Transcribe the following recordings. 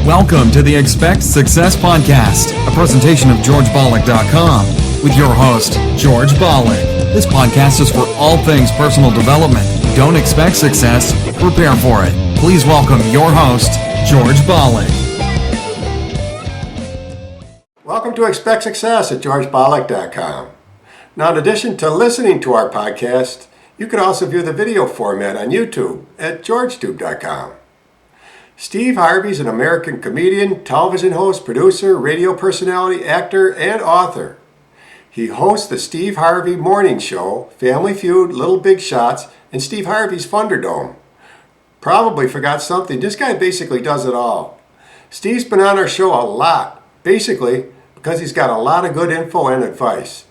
Welcome to the Expect Success Podcast, a presentation of GeorgeBollock.com with your host, George Bollock. This podcast is for all things personal development. Don't expect success, prepare for it. Please welcome your host, George Bollock. Welcome to Expect Success at GeorgeBollock.com. Now, in addition to listening to our podcast, you can also view the video format on YouTube at GeorgeTube.com. Steve Harvey is an American comedian, television host, producer, radio personality, actor, and author. He hosts the Steve Harvey Morning Show, Family Feud, Little Big Shots, and Steve Harvey's Thunderdome. Probably forgot something. This guy basically does it all. Steve's been on our show a lot, basically because he's got a lot of good info and advice.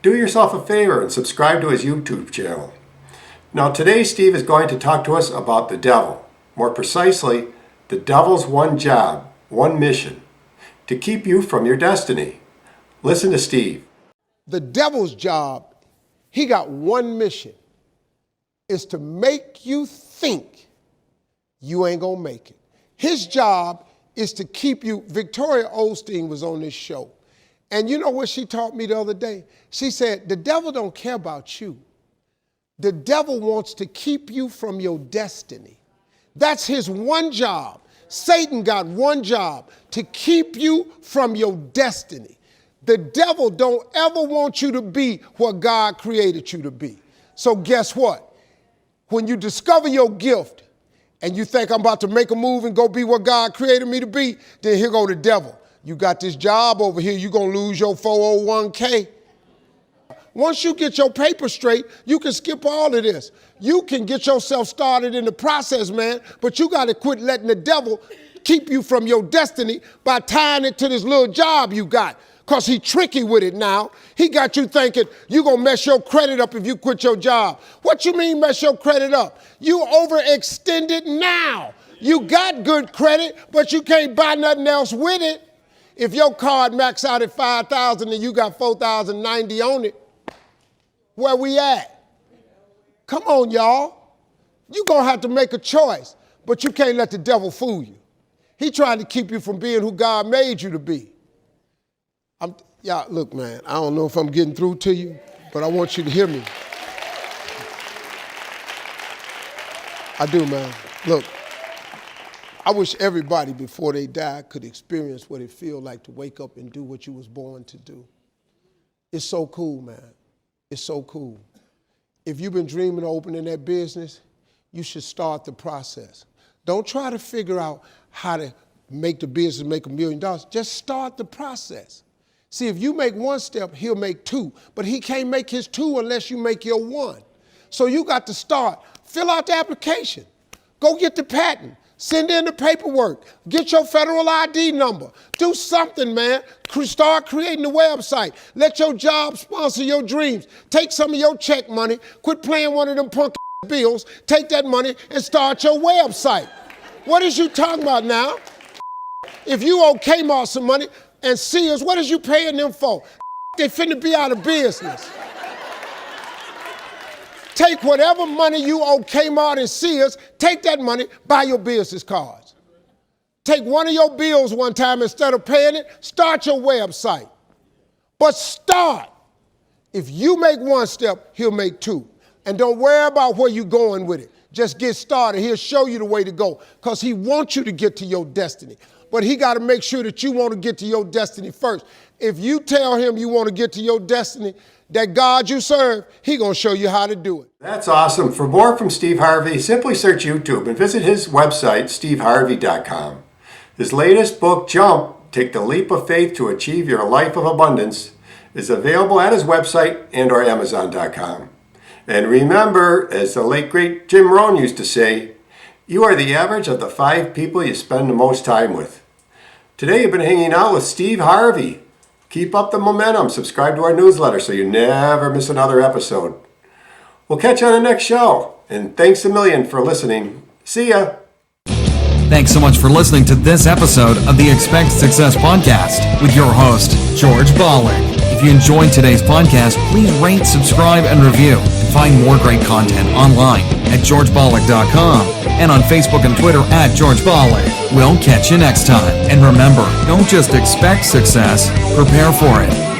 Do yourself a favor and subscribe to his YouTube channel. Now today Steve is going to talk to us about the devil. More precisely, the devil's one job, one mission, to keep you from your destiny. Listen to Steve. The devil's job, he got one mission, is to make you think you ain't gonna make it. His job is to keep you. Victoria Osteen was on this show. And you know what she taught me the other day? She said, the devil don't care about you. The devil wants to keep you from your destiny. That's his one job. Satan got one job, to keep you from your destiny. The devil don't ever want you to be what God created you to be. So guess what? When you discover your gift and you think I'm about to make a move and go be what God created me to be, then here go the devil. You got this job over here, you're going to lose your 401k. Once you get your paper straight, you can skip all of this. You can get yourself started in the process, man, but you got to quit letting the devil keep you from your destiny by tying it to this little job you got, because he tricky with it now. He got you thinking you're going to mess your credit up if you quit your job. What you mean mess your credit up? You overextended now. You got good credit, but you can't buy nothing else with it. If your card max out at $5,000 and you got $4,090 on it, where we at? Come on, y'all. You're going to have to make a choice, but you can't let the devil fool you. He trying to keep you from being who God made you to be. Y'all, look, man, I don't know if I'm getting through to you, but I want you to hear me. I do, man. Look, I wish everybody before they die could experience what it feels like to wake up and do what you was born to do. It's so cool, man. It's so cool. If you've been dreaming of opening that business, you should start the process. Don't try to figure out how to make the business make $1 million. Just start the process. See, if you make one step, he'll make two. But he can't make his two unless you make your one. So you got to start. Fill out the application. Go get the patent. Send in the paperwork. Get your federal ID number. Do something, man. Start creating a website. Let your job sponsor your dreams. Take some of your check money. Quit playing one of them punk bills. Take that money and start your website. What is you talking about now? If you owe Kmart some money and Sears, what is you paying them for? They finna be out of business. Take whatever money you owe Kmart and Sears, take that money, buy your business cards. Take one of your bills one time, instead of paying it, start your website. But start. If you make one step, he'll make two. And don't worry about where you're going with it. Just get started. He'll show you the way to go, because he wants you to get to your destiny. But he got to make sure that you want to get to your destiny first. If you tell him you want to get to your destiny, that God you serve, he going to show you how to do it. That's awesome. For more from Steve Harvey, simply search YouTube and visit his website, steveharvey.com. His latest book, Jump, Take the Leap of Faith to Achieve Your Life of Abundance, is available at his website and/or Amazon.com. And remember, as the late great Jim Rohn used to say, you are the average of the 5 people you spend the most time with. Today you've been hanging out with Steve Harvey. Keep up the momentum. Subscribe to our newsletter so you never miss another episode. We'll catch you on the next show. And thanks a million for listening. See ya. Thanks so much for listening to this episode of the Expect Success Podcast with your host, George Bollock. If you enjoyed today's podcast, please rate, subscribe, and review, and find more great content online at georgebollock.com and on Facebook and Twitter at George Bollock. We'll catch you next time. And remember, don't just expect success, prepare for it.